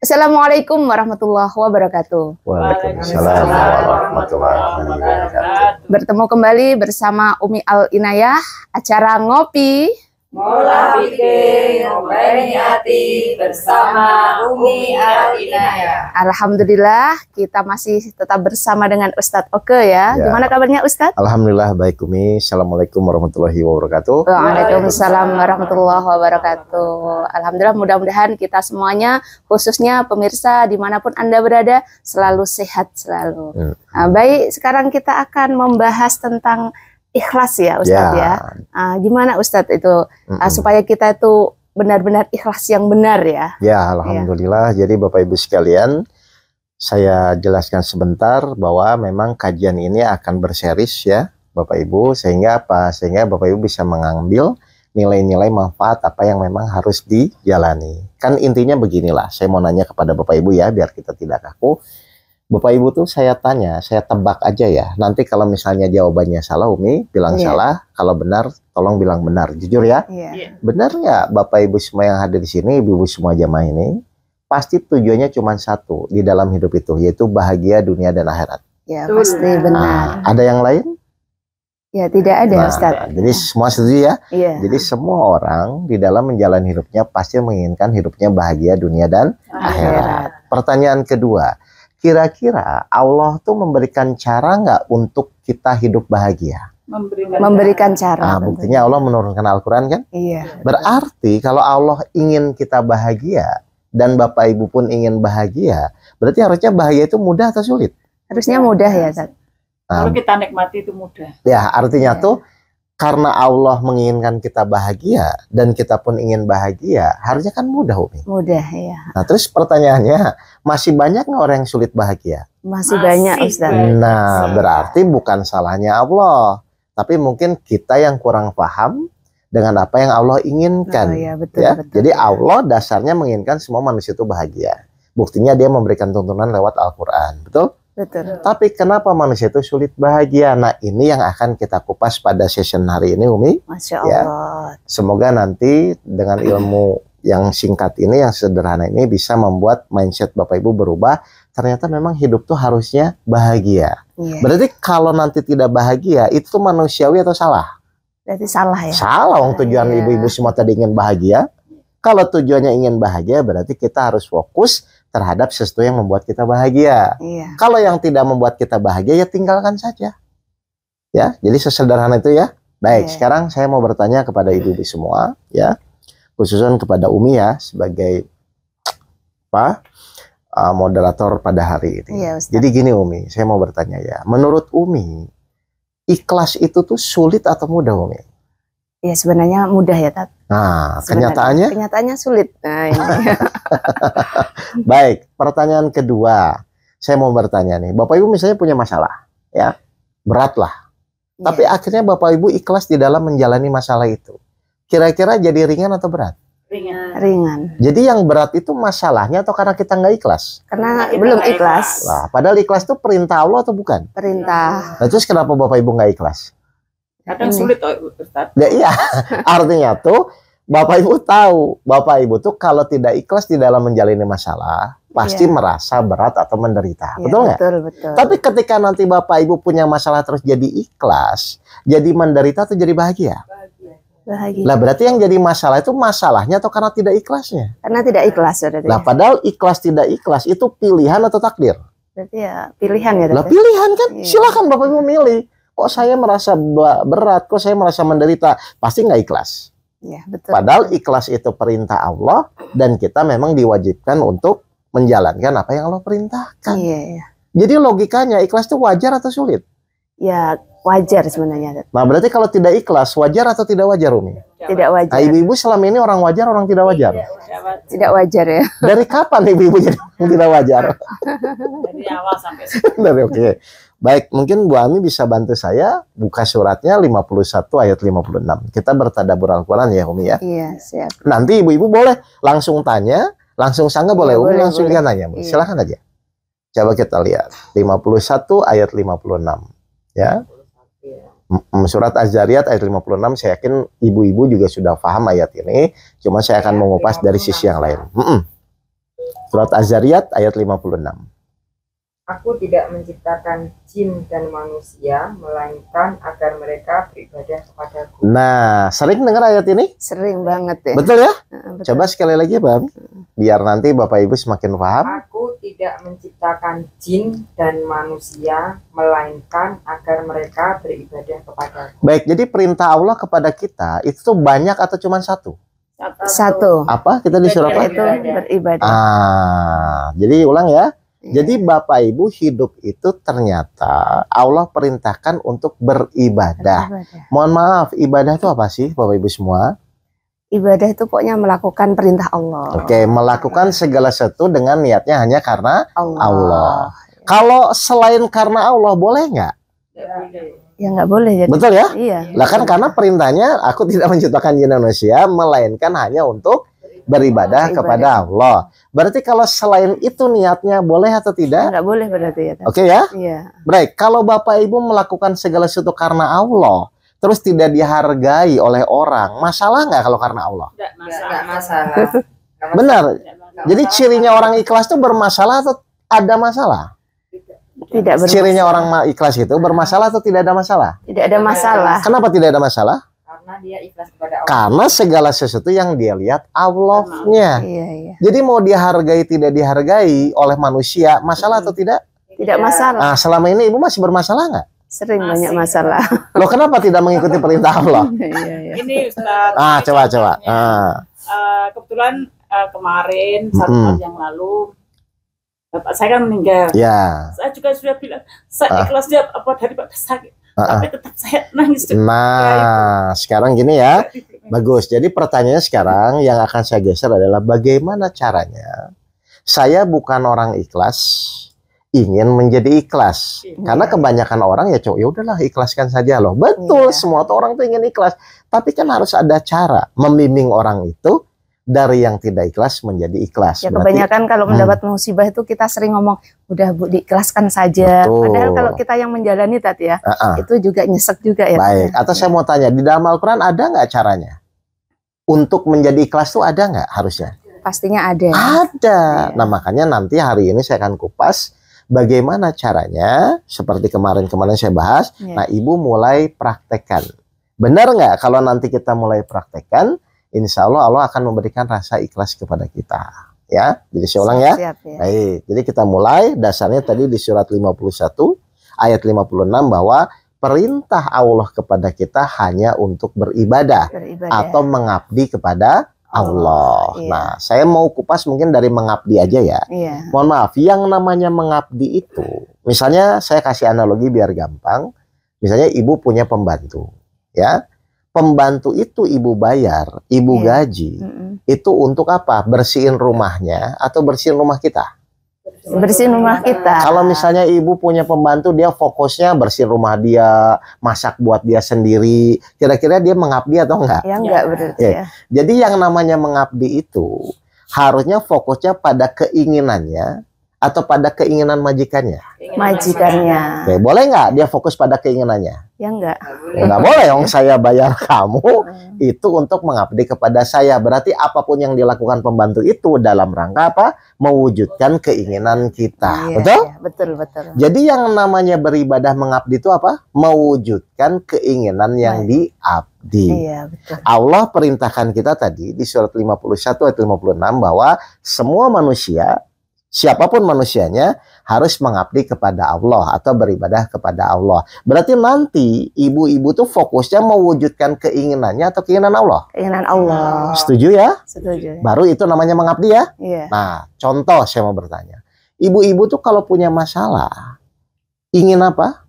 Assalamualaikum warahmatullahi wabarakatuh. Waalaikumsalam warahmatullahi wabarakatuh. Bertemu kembali bersama Umi Al Inayah, acara ngopi Mola bikin ngobain hati bersama Umi Al Inayah. Alhamdulillah kita masih tetap bersama dengan Ustadz Oke ya. Gimana kabarnya Ustadz? Alhamdulillah baik Umi. Assalamualaikum warahmatullahi wabarakatuh. Waalaikumsalam warahmatullahi wabarakatuh. Alhamdulillah, mudah-mudahan kita semuanya, khususnya pemirsa dimanapun Anda berada, selalu sehat selalu. Nah, baik, sekarang kita akan membahas tentang ikhlas ya Ustadz ya. Gimana Ustadz itu supaya kita itu benar-benar ikhlas yang benar ya? Ya, alhamdulillah. Jadi Bapak Ibu sekalian, saya jelaskan sebentar bahwa memang kajian ini akan berseris ya Bapak Ibu, sehingga apa? Sehingga Bapak Ibu bisa mengambil nilai-nilai manfaat apa yang memang harus dijalani. Kan intinya beginilah, saya mau nanya kepada Bapak Ibu ya, biar kita tidak kaku. Bapak Ibu tuh saya tanya, saya tebak aja ya. Nanti kalau misalnya jawabannya salah, Umi bilang salah. Kalau benar, tolong bilang benar. Jujur ya. Benar ya Bapak Ibu semua yang hadir di sini, Ibu-ibu semua jamaah ini, pasti tujuannya cuma satu di dalam hidup itu, yaitu bahagia dunia dan akhirat. Ya, pasti benar. Ada yang lain? Ya, tidak ada Ustaz. Jadi semua setuju ya? Jadi semua orang di dalam menjalani hidupnya pasti menginginkan hidupnya bahagia dunia dan akhirat. Pertanyaan kedua, kira-kira Allah tuh memberikan cara nggak untuk kita hidup bahagia? Memberikan cara. Buktinya Allah menurunkan Al-Quran kan? Iya. Berarti kalau Allah ingin kita bahagia dan Bapak Ibu pun ingin bahagia, berarti harusnya bahagia itu mudah atau sulit? Harusnya mudah ya, Ustaz. Kalau kita nikmati itu mudah. Ya, artinya tuh karena Allah menginginkan kita bahagia dan kita pun ingin bahagia, harusnya kan mudah, Umi. Mudah ya. Nah, terus pertanyaannya, masih banyak nggak orang yang sulit bahagia? Masih banyak, Ustaz. Nah, berarti bukan salahnya Allah, tapi mungkin kita yang kurang paham dengan apa yang Allah inginkan. Betul. Jadi Allah dasarnya menginginkan semua manusia itu bahagia. Buktinya dia memberikan tuntunan lewat Al-Quran, betul? Betul. Tapi kenapa manusia itu sulit bahagia? Nah, ini yang akan kita kupas pada session hari ini, Umi. Masya Allah. Ya. Semoga nanti dengan ilmu yang singkat ini, yang sederhana ini, bisa membuat mindset Bapak Ibu berubah. Ternyata memang hidup tuh harusnya bahagia. Berarti kalau nanti tidak bahagia, itu tuh manusiawi atau salah? Berarti salah ya? Salah, tujuan ibu-ibu semua tadi ingin bahagia. Kalau tujuannya ingin bahagia, berarti kita harus fokus terhadap sesuatu yang membuat kita bahagia. Kalau yang tidak membuat kita bahagia, ya tinggalkan saja. Ya, jadi sesederhana itu ya. Baik, sekarang saya mau bertanya kepada ibu-ibu semua, ya, khususnya kepada Umi ya, sebagai moderator pada hari ini. Jadi gini Umi, saya mau bertanya ya, menurut Umi, ikhlas itu tuh sulit atau mudah Umi? Ya sebenarnya mudah ya, Tat. Nah, kenyataannya? Kenyataannya sulit. Nah, ini. Baik, pertanyaan kedua. Saya mau bertanya nih, Bapak Ibu misalnya punya masalah, ya, berat lah. Tapi akhirnya Bapak Ibu ikhlas di dalam menjalani masalah itu. Kira-kira jadi ringan atau berat? Ringan. Jadi yang berat itu masalahnya atau karena kita nggak ikhlas? Karena belum ikhlas. Nah, padahal ikhlas itu perintah Allah atau bukan? Perintah. Nah, terus kenapa Bapak Ibu nggak ikhlas? Kadang sulit Ustaz. Ya, iya, artinya tuh Bapak Ibu tahu, Bapak Ibu tuh kalau tidak ikhlas di dalam menjalani masalah, pasti merasa berat atau menderita, betul nggak? Betul. Tapi ketika nanti Bapak Ibu punya masalah terus jadi ikhlas, jadi menderita atau jadi bahagia? Bahagia. Lah berarti yang jadi masalah itu masalahnya atau karena tidak ikhlasnya? Karena tidak ikhlas. Lah padahal ikhlas tidak ikhlas itu pilihan atau takdir? Berarti ya pilihan ya. Lah pilihan kan, silakan Bapak Ibu milih. Kok saya merasa berat, kok saya merasa menderita, pasti nggak ikhlas. Ya, betul. Padahal ikhlas itu perintah Allah dan kita memang diwajibkan untuk menjalankan apa yang Allah perintahkan. Jadi logikanya ikhlas itu wajar atau sulit? Ya wajar sebenarnya. Nah berarti kalau tidak ikhlas wajar atau tidak wajar Umi? Tidak wajar. Nah, ibu-ibu selama ini orang wajar, orang tidak wajar? Tidak wajar ya. Dari kapan ibu-ibu jadi orang tidak wajar? Dari awal sampai sekarang. Dari oke. Baik, mungkin Bu Ami bisa bantu saya buka suratnya 51 ayat 56. Kita bertadabur Al-Quran ya Umi ya. Iya, siap. Nanti ibu-ibu boleh langsung tanya, langsung sanggah boleh. Umi langsung dia nanya. Silahkan aja. Coba kita lihat. 51 ayat 56. Ya. Surat Az-Zariyat ayat 56, saya yakin ibu-ibu juga sudah paham ayat ini. Cuma saya akan mengupas dari sisi yang lain. Surat Az-Zariyat ayat 56. Aku tidak menciptakan jin dan manusia, melainkan agar mereka beribadah kepadaku. Nah, sering dengar ayat ini? Sering banget ya. Betul ya? Betul. Coba sekali lagi, Bang. Biar nanti Bapak Ibu semakin paham. Aku tidak menciptakan jin dan manusia, melainkan agar mereka beribadah kepadaku. Baik, jadi perintah Allah kepada kita itu tuh banyak atau cuma satu? Satu. Apa? Kita disuruh apa? Yaitu beribadah. Jadi ulang ya. Jadi Bapak Ibu hidup itu ternyata Allah perintahkan untuk beribadah. Beribadah. Mohon maaf, ibadah itu apa sih Bapak Ibu semua? Ibadah itu pokoknya melakukan perintah Allah. Oke, melakukan segala sesuatu dengan niatnya hanya karena Allah. Allah. Kalau selain karena Allah boleh nggak? Ya nggak boleh jadi. Betul ya? Iya. Lah kan karena perintahnya aku tidak menciptakan jin dan manusia melainkan hanya untuk beribadah kepada Allah. Berarti kalau selain itu niatnya boleh atau tidak? Nggak boleh berarti ya. Oke ya? Iya. Baik, kalau Bapak Ibu melakukan segala sesuatu karena Allah, terus tidak dihargai oleh orang, masalah nggak kalau karena Allah? Nggak masalah. Benar. Jadi cirinya orang ikhlas itu bermasalah atau ada masalah? Tidak bermasalah. Cirinya orang ikhlas itu bermasalah atau tidak ada masalah? Tidak ada masalah. Kenapa tidak ada masalah? Karena dia ikhlas kepada Allah. Karena segala sesuatu yang dia lihat Allahnya. Iya, iya. Jadi mau dihargai tidak dihargai oleh manusia, masalah atau tidak? Tidak masalah. Nah, selama ini Ibu masih bermasalah nggak? Sering banyak masalah. Loh, kenapa tidak mengikuti perintah Allah? Iya, iya. Ini Ustaz. Coba. Kebetulan kemarin satu tahun yang lalu bapak saya kan meninggal. Ya. Saya juga sudah bilang saya ikhlas dia apa daripada sakit. Tapi tetap saya nangis. Nah, sekarang gini ya. Bagus. Jadi pertanyaannya sekarang yang akan saya geser adalah bagaimana caranya saya bukan orang ikhlas ingin menjadi ikhlas. Karena kebanyakan orang ya ya udahlah ikhlaskan saja loh. Betul, semua orang tuh ingin ikhlas. Tapi kan harus ada cara membimbing orang itu dari yang tidak ikhlas menjadi ikhlas. Ya kebanyakan kalau mendapat musibah itu kita sering ngomong udah Bu diikhlaskan saja. Betul. Padahal kalau kita yang menjalani tadi ya itu juga nyesek juga ya. Baik. Atau saya mau tanya di dalam Al-Quran ada nggak caranya untuk menjadi ikhlas tuh ada nggak harusnya? Pastinya ada. Ada. Nah makanya nanti hari ini saya akan kupas bagaimana caranya seperti kemarin-kemarin saya bahas. Nah Ibu mulai praktekkan. Benar nggak kalau nanti kita mulai praktekkan? Insya Allah Allah akan memberikan rasa ikhlas kepada kita. Ya, jadi saya ulang ya. Siap, ya. Baik, jadi kita mulai dasarnya tadi di surat 51 ayat 56 bahwa perintah Allah kepada kita hanya untuk beribadah. Atau mengabdi kepada Allah. Iya. Nah, saya mau kupas mungkin dari mengabdi aja ya. Iya. Mohon maaf, yang namanya mengabdi itu, misalnya saya kasih analogi biar gampang. Misalnya ibu punya pembantu, ya. Pembantu itu ibu bayar, ibu gaji, itu untuk apa? Bersihin rumahnya atau bersihin rumah kita? Bersihin rumah kita. Kalau misalnya ibu punya pembantu, dia fokusnya bersihin rumah dia, masak buat dia sendiri, kira-kira dia mengabdi atau enggak? Ya enggak berarti ya. Jadi yang namanya mengabdi itu harusnya fokusnya pada keinginannya atau pada keinginan majikannya. Majikannya. Oke, boleh nggak dia fokus pada keinginannya? Ya enggak. Nggak boleh dong, saya bayar kamu itu untuk mengabdi kepada saya. Berarti apapun yang dilakukan pembantu itu dalam rangka apa? Mewujudkan keinginan kita. Iya, Betul? iya, betul, betul. Jadi yang namanya beribadah mengabdi itu apa? Mewujudkan keinginan yang diabdi. Iya, betul. Allah perintahkan kita tadi di surat 51 ayat 56 bahwa semua manusia, siapapun manusianya harus mengabdi kepada Allah atau beribadah kepada Allah. Berarti nanti ibu-ibu tuh fokusnya mewujudkan keinginannya atau keinginan Allah. Keinginan Allah. Setuju ya? Setuju. Baru itu namanya mengabdi ya? Iya. Nah, contoh saya mau bertanya. Ibu-ibu tuh kalau punya masalah, ingin apa?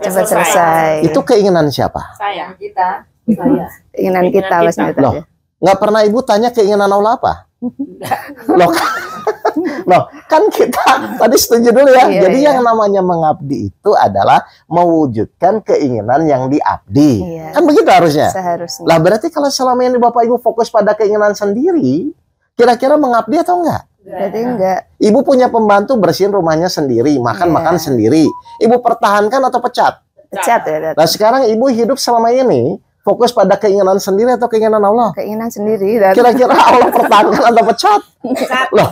Cepat selesai. Itu keinginan siapa? Saya. Kita. Saya. Keinginan kita maksudnya Loh, tadi. nggak pernah ibu tanya keinginan Allah apa? Loh, kan kita tadi setuju dulu ya. Iya, Jadi iya. yang namanya mengabdi itu adalah mewujudkan keinginan yang diabdi. Iya. Kan begitu harusnya. Seharusnya. Lah berarti kalau selama ini Bapak Ibu fokus pada keinginan sendiri, kira-kira mengabdi atau enggak? Berarti enggak. Ibu punya pembantu bersihin rumahnya sendiri, makan-makan sendiri. Ibu pertahankan atau pecat? Pecat ya. Nah sekarang ibu hidup selama ini Fokus pada keinginan sendiri atau keinginan Allah? Keinginan sendiri. Dan Kira-kira Allah pertahankan atau pecat? Loh,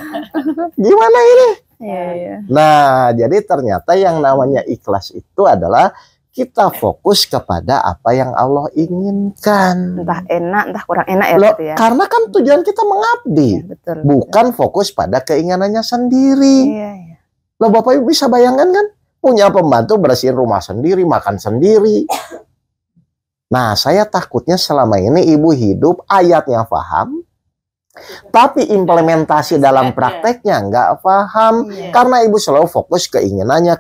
gimana ini? iya. Nah, jadi ternyata yang namanya ikhlas itu adalah kita fokus kepada apa yang Allah inginkan. Entah enak, entah kurang enak ya, Loh, gitu ya. karena kan tujuan kita mengabdi, Iya, betul. bukan fokus pada keinginannya sendiri. Iya, iya. Loh, Bapak Ibu bisa bayangkan kan? Punya pembantu bersihin rumah sendiri, makan sendiri. Nah, saya takutnya selama ini ibu hidup ayatnya paham, tapi implementasi dalam prakteknya nggak paham. Iya. Karena ibu selalu fokus keinginannya.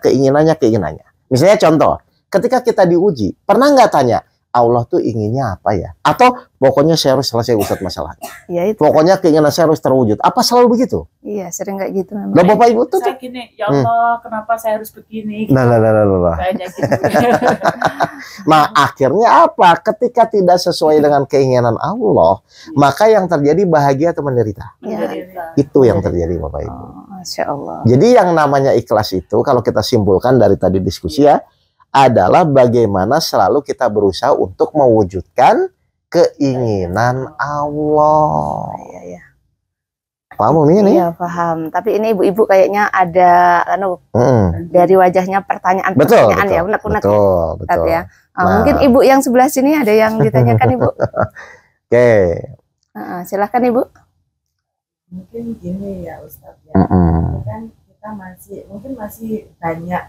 Misalnya contoh, ketika kita diuji, pernah nggak tanya, Allah tuh inginnya apa ya? Atau pokoknya saya harus selesai Ustadz masalahnya. Iya itu. Pokoknya keinginan saya harus terwujud. Apa selalu begitu? Iya, sering kayak gitu memang. Loh, Bapak Ibu tuh. Saya gini, ya Allah, kenapa saya harus begini? Nah. Kayaknya gitu. Nah, akhirnya apa? Ketika tidak sesuai dengan keinginan Allah, maka yang terjadi bahagia atau menderita? Iya. Itu yang terjadi, Bapak Ibu. Oh, Masya Allah. Jadi yang namanya ikhlas itu, kalau kita simpulkan dari tadi diskusi ya, adalah bagaimana selalu kita berusaha untuk mewujudkan keinginan Allah. Iya, iya. Paham ini? Iya, paham. Tapi ini ibu-ibu kayaknya ada dari wajahnya Betul, pertanyaan-pertanyaan ya, unek-unek ya. betul. Ya. Nah. Mungkin ibu yang sebelah sini ada yang ditanyakan, Ibu. Oke. Silahkan, Ibu. Mungkin gini ya Ustadz ya, kan kita masih banyak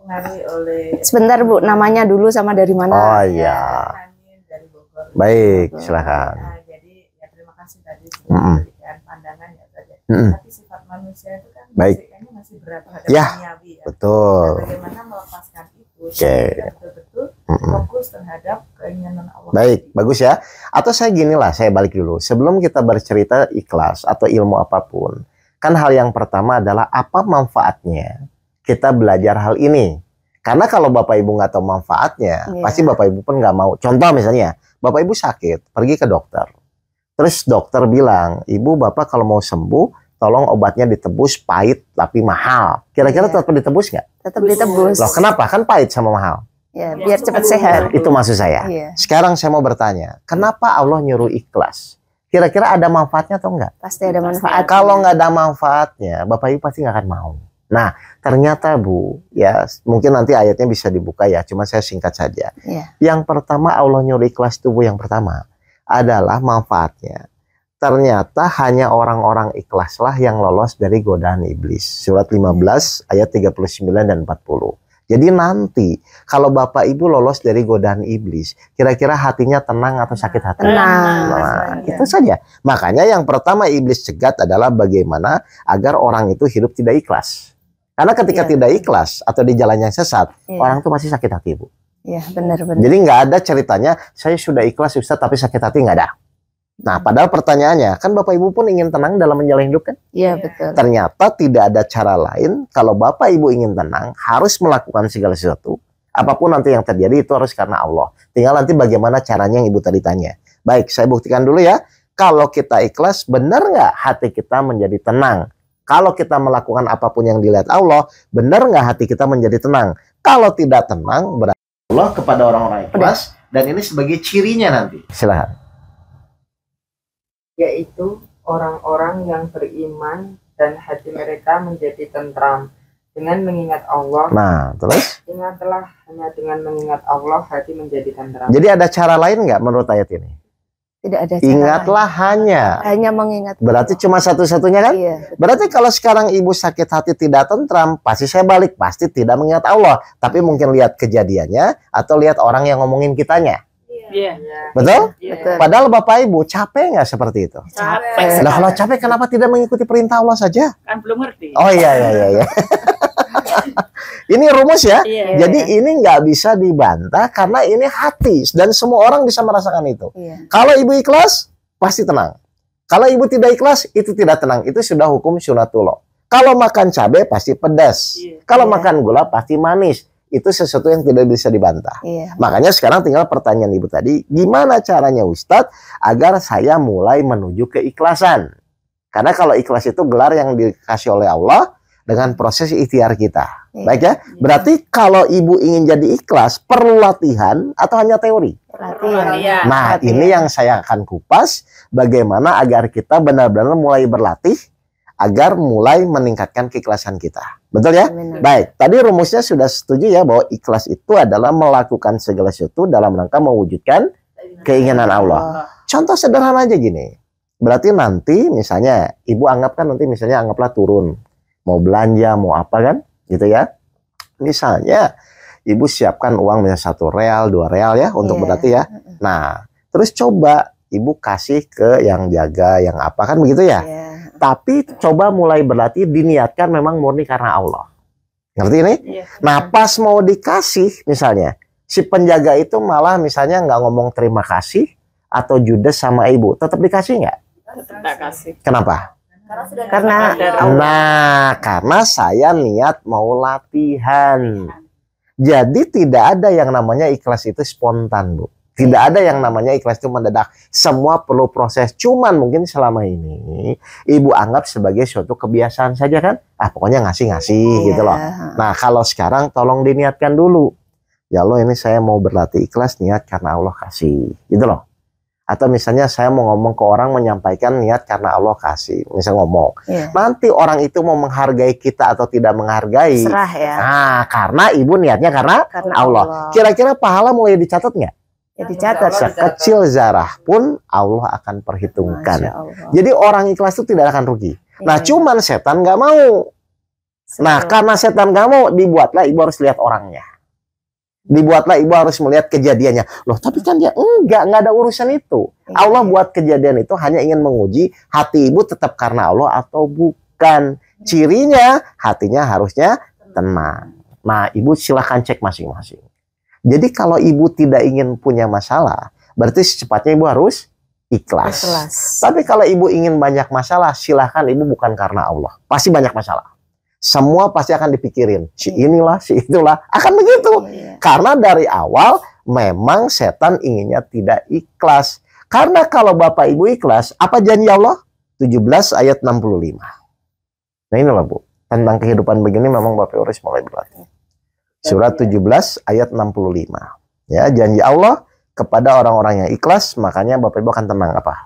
dipengaruhi oleh Sebentar, Bu, namanya dulu sama dari mana? Oh iya. Amin dari Bogor. Baik, silakan. Nah, jadi ya terima kasih tadi sudah memberikan pandangan ya Ustadz ya. Tapi sifat manusia itu kan Baik. kayaknya masih berat terhadap Ya, duniawi ya. Betul. Nah, bagaimana melepaskan itu? Oke. Kita betul-betul fokus terhadap keinginan Allah. Baik, bagus ya. Atau saya gini lah, saya balik dulu. Sebelum kita bercerita ikhlas atau ilmu apapun, kan hal yang pertama adalah apa manfaatnya kita belajar hal ini. Karena kalau Bapak Ibu nggak tahu manfaatnya, pasti Bapak Ibu pun nggak mau. Contoh misalnya, Bapak Ibu sakit, pergi ke dokter. Terus dokter bilang, Ibu Bapak kalau mau sembuh, tolong obatnya ditebus, pahit tapi mahal. Kira-kira tetap ditebus nggak? Tetap ditebus. Loh, kenapa? Kan pahit sama mahal. Ya, biar cepat sehat. Itu maksud saya. Iya. Sekarang saya mau bertanya, kenapa Allah nyuruh ikhlas? Kira-kira ada manfaatnya atau enggak? Pasti ada manfaat. Kalau nggak ada manfaatnya, Bapak Ibu pasti nggak akan mau. Nah, ternyata Bu, ya mungkin nanti ayatnya bisa dibuka ya, cuma saya singkat saja. Iya. Yang pertama Allah nyuruh ikhlas itu Bu, yang pertama adalah manfaatnya. Ternyata hanya orang-orang ikhlaslah yang lolos dari godaan iblis. Surat 15 ayat 39 dan 40. Jadi nanti kalau Bapak Ibu lolos dari godaan iblis, kira-kira hatinya tenang atau sakit hati? Tenang. Nah, itu saja. Makanya yang pertama iblis cegat adalah bagaimana agar orang itu hidup tidak ikhlas. Karena ketika tidak ikhlas atau di jalan yang sesat, orang itu pasti sakit hati, Bu. Iya, benar-benar. Jadi nggak ada ceritanya saya sudah ikhlas Ustaz tapi sakit hati, nggak ada. Nah, padahal pertanyaannya, kan Bapak Ibu pun ingin tenang dalam menjalani hidup kan? Iya, betul. Ternyata tidak ada cara lain kalau Bapak Ibu ingin tenang, harus melakukan segala sesuatu. Apapun nanti yang terjadi itu harus karena Allah. Tinggal nanti bagaimana caranya yang Ibu tadi tanya. Baik, saya buktikan dulu ya. Kalau kita ikhlas, benar nggak hati kita menjadi tenang? Kalau kita melakukan apapun yang dilihat Allah, benar nggak hati kita menjadi tenang? Kalau tidak tenang, berarti Allah kepada orang-orang ikhlas. Dan ini sebagai cirinya nanti. Silahkan. Yaitu orang-orang yang beriman dan hati mereka menjadi tentram dengan mengingat Allah. Nah, terus? Ingatlah hanya dengan mengingat Allah hati menjadi tentram. Jadi ada cara lain nggak menurut ayat ini? Tidak ada cara Ingatlah lain. Hanya mengingat. Berarti cuma satu-satunya kan? Iya. Berarti kalau sekarang ibu sakit hati tidak tentram, pasti saya balik, pasti tidak mengingat Allah. Tapi mungkin lihat kejadiannya atau lihat orang yang ngomongin kitanya. Iya. Betul? Betul. Padahal Bapak Ibu capek nggak seperti itu? Capek. Nah, kalau capek kenapa tidak mengikuti perintah Allah saja? Kan belum ngerti. Oh iya. Ini rumus ya. Iya. Jadi ini nggak bisa dibantah karena ini hati dan semua orang bisa merasakan itu. Iya. Kalau ibu ikhlas, pasti tenang. Kalau ibu tidak ikhlas, itu tidak tenang. Itu sudah hukum sunatullah. Kalau makan cabai pasti pedas. Iya. Kalau makan gula pasti manis. Itu sesuatu yang tidak bisa dibantah. Iya. Makanya sekarang tinggal pertanyaan ibu tadi, gimana caranya Ustadz agar saya mulai menuju keikhlasan? Karena kalau ikhlas itu gelar yang dikasih oleh Allah, dengan proses ikhtiar kita. Iya. Baik ya. Berarti kalau ibu ingin jadi ikhlas, perlu latihan atau hanya teori? Latihan. Nah, Latihan. ini yang saya akan kupas bagaimana agar kita benar-benar mulai berlatih agar mulai meningkatkan keikhlasan kita. Betul ya? Benar. Baik, tadi rumusnya sudah setuju ya bahwa ikhlas itu adalah melakukan segala sesuatu dalam rangka mewujudkan keinginan Allah. Contoh sederhana aja gini. Berarti nanti misalnya ibu anggapkan nanti misalnya anggaplah turun mau belanja mau apa kan gitu ya. Misalnya ibu siapkan uang misalnya 1 real 2 real ya untuk berarti ya. Nah terus coba ibu kasih ke yang jaga yang apa kan begitu ya. Tapi coba mulai berlatih diniatkan memang murni karena Allah. Ngerti ini? Nah pas mau dikasih misalnya si penjaga itu malah misalnya nggak ngomong terima kasih atau judes sama ibu, tetap dikasih nggak? Tidak kasih. Kenapa? Karena Nah, karena saya niat mau latihan. Jadi tidak ada yang namanya ikhlas itu spontan, Bu. Tidak ada yang namanya ikhlas itu mendadak. Semua perlu proses. Cuman mungkin selama ini ibu anggap sebagai suatu kebiasaan saja kan? Ah, pokoknya ngasih-ngasih gitu loh. Nah, kalau sekarang tolong diniatkan dulu. Ya Allah, ini saya mau berlatih ikhlas niat karena Allah kasih. Gitu loh. Atau misalnya saya mau ngomong ke orang menyampaikan niat karena Allah kasih. Misalnya ngomong. Nanti orang itu mau menghargai kita atau tidak menghargai. serah ya. Nah, karena ibu niatnya karena Allah. Kira-kira pahala mulai dicatat nggak? Ya dicatat. Sekecil zarah pun Allah akan perhitungkan. Masya Allah. Jadi orang ikhlas itu tidak akan rugi. Nah, cuman setan nggak mau. Nah, karena setan nggak mau, dibuatlah ibu harus lihat orangnya. Dibuatlah ibu harus melihat kejadiannya. Loh, tapi kan dia nggak ada urusan itu. Allah buat kejadian itu hanya ingin menguji hati ibu tetap karena Allah atau bukan. Cirinya hatinya harusnya tenang. Nah, ibu silahkan cek masing-masing. Jadi kalau ibu tidak ingin punya masalah, berarti secepatnya ibu harus ikhlas. Tapi kalau ibu ingin banyak masalah, silahkan ibu bukan karena Allah. Pasti banyak masalah. Semua pasti akan dipikirin. Si inilah, si itulah. Akan begitu. Karena dari awal memang setan inginnya tidak ikhlas. Karena kalau Bapak Ibu ikhlas, apa janji Allah? 17 ayat 65. Nah inilah Bu. Tentang kehidupan begini memang Bapak Ibu harus mulai berlatih. Surat 17 ayat 65. Ya, janji Allah kepada orang-orang yang ikhlas, makanya Bapak Ibu akan tenang apa?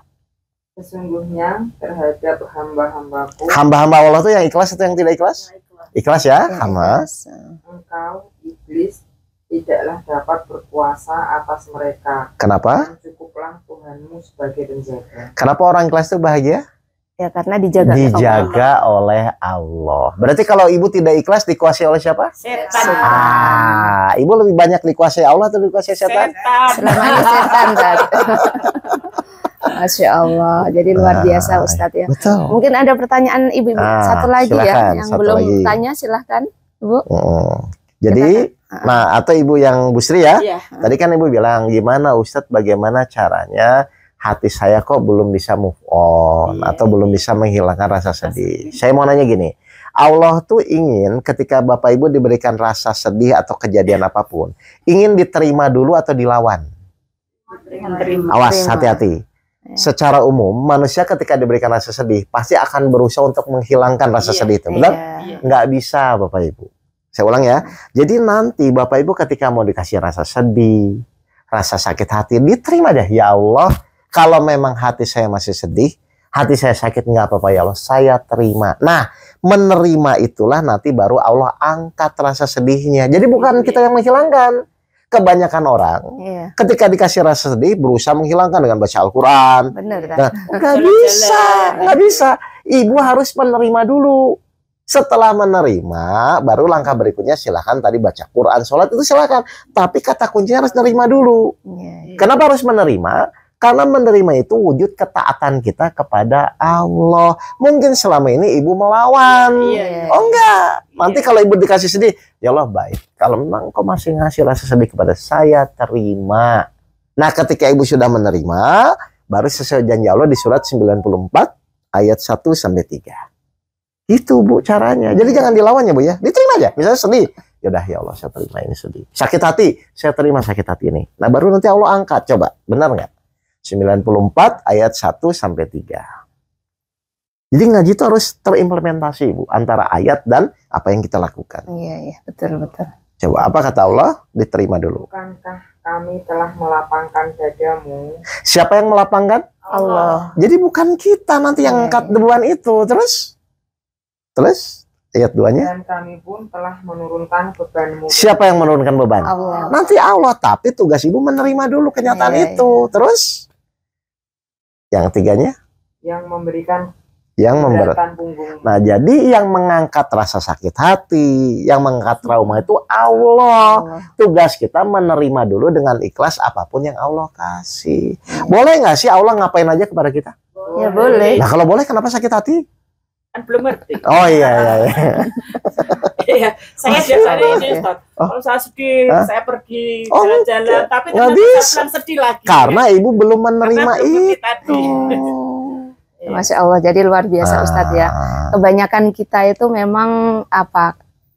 Sesungguhnya terhadap hamba-hambaku, Hamba-hamba Allah itu yang ikhlas atau yang tidak ikhlas? Ikhlas ya, hamba. engkau iblis tidaklah dapat berkuasa atas mereka. Kenapa? Dan cukuplah Tuhanmu sebagai penjaga. Kenapa orang ikhlas itu bahagia? Ya karena dijaga. Dijaga oleh Allah. Berarti kalau ibu tidak ikhlas dikuasai oleh siapa? Setan. Ibu lebih banyak dikuasai Allah atau dikuasai setan? Selama ini setan. Masya Allah. Jadi luar biasa Ustadz ya. Betul. Mungkin ada pertanyaan ibu-ibu satu lagi silakan, ya yang satu belum lagi. tanya, silahkan Ibu. Jadi, nah atau ibu yang Bu Sri ya. Iya. Tadi kan ibu bilang gimana Ustadz bagaimana caranya hati saya kok belum bisa move on atau belum bisa menghilangkan rasa sedih. Saya mau nanya gini, Allah tuh ingin ketika Bapak Ibu diberikan rasa sedih atau kejadian apapun, ingin diterima dulu atau dilawan? Awas, hati-hati. Secara umum, manusia ketika diberikan rasa sedih, pasti akan berusaha untuk menghilangkan rasa sedih itu. Benar? Nggak bisa Bapak Ibu. Saya ulang ya. Jadi nanti Bapak Ibu ketika mau dikasih rasa sedih, rasa sakit hati, diterima deh. Ya Allah, kalau memang hati saya masih sedih, hati saya sakit, nggak apa-apa ya Allah, saya terima. Nah, menerima itulah nanti baru Allah angkat rasa sedihnya. Jadi bukan kita yang menghilangkan. Kebanyakan orang ketika dikasih rasa sedih berusaha menghilangkan dengan baca Al-Quran. Benar kan? Nah, nggak bisa. Ibu harus menerima dulu. Setelah menerima, baru langkah berikutnya silahkan tadi baca Quran, sholat itu silahkan. Tapi kata kuncinya harus menerima dulu. Kenapa harus menerima? Karena menerima itu wujud ketaatan kita kepada Allah. Mungkin selama ini ibu melawan. Oh enggak. Nanti kalau ibu dikasih sedih, ya Allah baik. Kalau memang kau masih ngasih rasa sedih kepada saya, terima. Nah ketika ibu sudah menerima, baru sesuai janji Allah di surat 94 ayat 1-3. Itu Bu caranya. Jadi jangan dilawan ya Bu ya. Diterima aja. Misalnya sedih. Yaudah ya Allah saya terima ini sedih. Sakit hati, saya terima sakit hati ini. Nah baru nanti Allah angkat. Coba, benar nggak? 94 ayat 1-3. Jadi ngaji itu harus terimplementasi, Bu, antara ayat dan apa yang kita lakukan. Iya, iya, betul, betul. Coba apa kata Allah? Diterima dulu. Bukankah kami telah melapangkan dadamu? Siapa yang melapangkan? Allah. Jadi bukan kita nanti yang angkat beban itu. Terus ayat 2-nya. Dan kami pun telah menurunkan bebanmu. Siapa yang menurunkan beban? Allah. Nanti Allah. Tapi tugas ibu menerima dulu kenyataan Iya, itu. Terus yang 3-nya? Yang memberikan Yang beratkan punggungmu. Nah, jadi yang mengangkat rasa sakit hati, yang mengangkat trauma itu Allah. Tugas kita menerima dulu dengan ikhlas apapun yang Allah kasih. Boleh nggak sih Allah ngapain aja kepada kita? Ya boleh. Nah, kalau boleh kenapa sakit hati? Kan belum ngerti. Oh iya. Iya, saya biasanya ini Ustaz. Oh. Kalau saya sedih, Hah? saya pergi Oh, jalan-jalan, tapi nggak ternyata bisa. saya pulang sedih lagi. Karena ibu belum menerima Karena belum ngerti itu. tadi. Iya. Masya Allah, jadi luar biasa Ustadz ya. Kebanyakan kita itu memang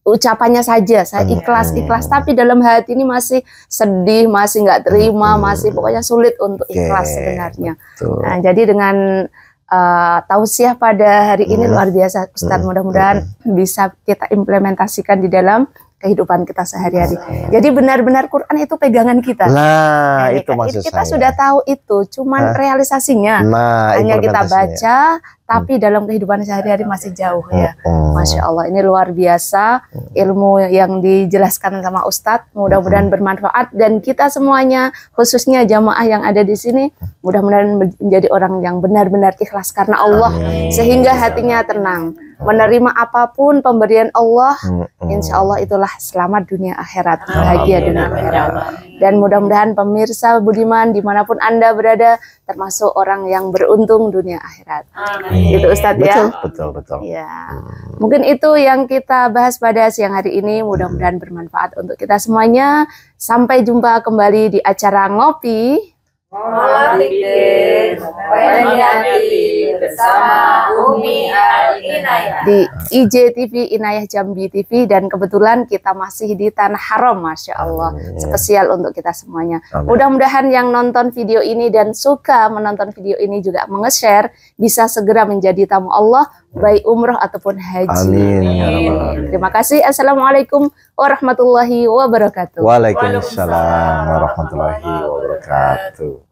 ucapannya saja, saya ikhlas, tapi dalam hati ini masih sedih, masih nggak terima, masih pokoknya sulit untuk ikhlas sebenarnya. Nah, jadi dengan tausiah pada hari ini luar biasa Ustadz, mudah-mudahan bisa kita implementasikan di dalam kehidupan kita sehari-hari. Jadi benar-benar Quran itu pegangan kita. Nah, itu maksud kita saya. sudah tahu itu, cuman realisasinya hanya kita baca, tapi dalam kehidupan sehari-hari masih jauh ya. Masya Allah, ini luar biasa ilmu yang dijelaskan sama Ustadz. Mudah-mudahan bermanfaat dan kita semuanya, khususnya jamaah yang ada di sini, mudah-mudahan menjadi orang yang benar-benar ikhlas karena Allah, sehingga hatinya tenang. Menerima apapun pemberian Allah, insya Allah itulah selamat dunia akhirat, bahagia dunia akhirat. Dan mudah-mudahan pemirsa budiman dimanapun Anda berada, termasuk orang yang beruntung dunia akhirat. Gitu Ustadz ya. Betul. Ya. Mungkin itu yang kita bahas pada siang hari ini, mudah-mudahan bermanfaat untuk kita semuanya. Sampai jumpa kembali di acara Ngopi Ngolah Pikir Penyati bersama Umi Al-Inayah di IJTV Inayah Jambi TV, dan kebetulan kita masih di Tanah Haram, Masya Allah. Spesial untuk kita semuanya. Mudah-mudahan yang nonton video ini dan suka menonton video ini juga menge-share, bisa segera menjadi tamu Allah, baik umroh ataupun haji. Amin. Terima kasih. Assalamualaikum warahmatullahi wabarakatuh. Waalaikumsalam warahmatullahi wabarakatuh.